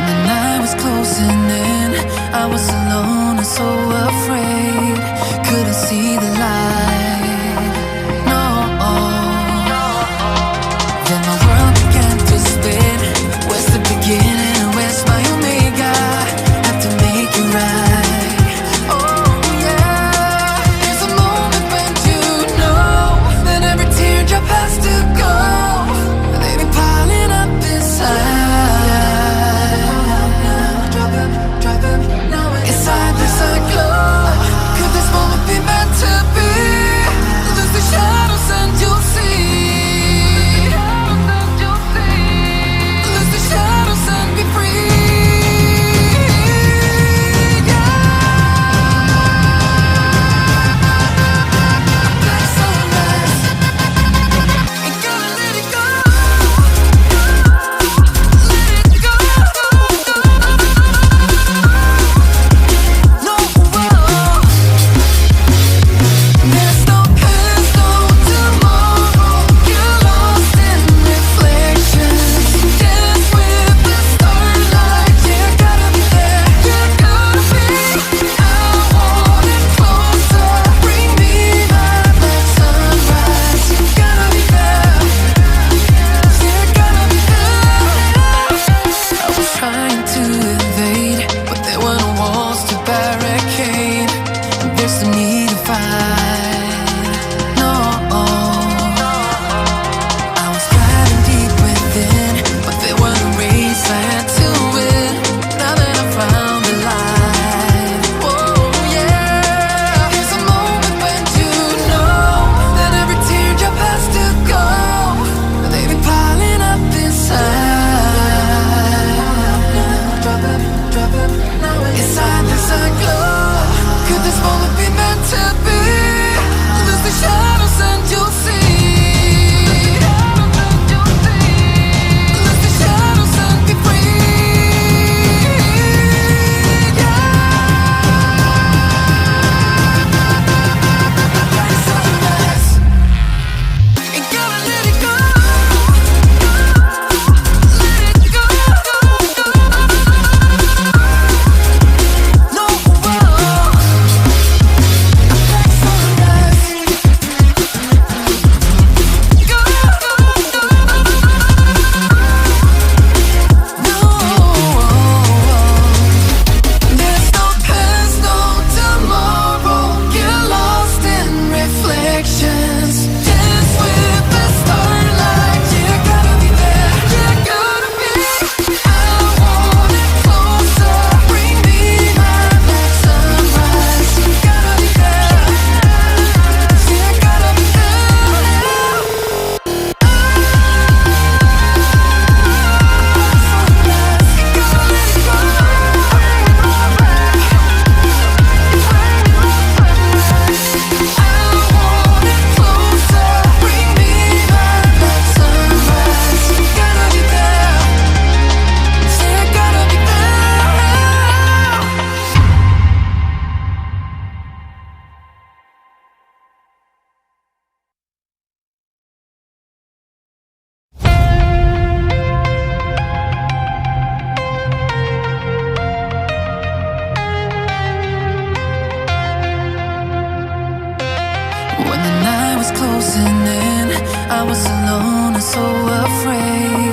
the night was closing in, I was alone and so afraid. Couldn't see the light, no. Then my world began to spin. Where's the beginning and where's my omega? Have to make it right. Oh yeah, there's a moment when you know that every teardrop has to go. They be piling up inside. Inside there's a glow. Could this moment be meant to be? Lose the shadows and you'll see. Lose the shadows and be free. Black sunrise, ain't gonna let it go. Let it go. No, there's no past, no tomorrow. You're lost in reflections. Dance with the starlight. You gotta be there. You gotta be. I want it closer. Bring me my black sunrise. You gotta be there. You gotta be there. I was trying to invade, but there were no walls to barricade. And there's no need to fight, no. I was driving deep within, but there were no race I had to win. Now that I found the light, oh yeah. There's a moment when you know that every teardrop has to go. They be piling up inside. Inside there's a glow. Could this moment be meant to be? Lose the shadows and you'll see. Lose the shadows and be free. Black sunrise, ain't gonna let it go. Let it go. No, black sunrise, go. No, there's no past, no tomorrow. You're lost in reflections. Dance with the starlight. You gotta be there. You gotta be. I want it closer. Bring me my black sunrise. You gotta be there. You gotta be there. Sunrise, you gotta let it go. I want it closer. Bring me my black sunrise. You gotta be there. You gotta be there. When the night was closing in, I was alone and so afraid.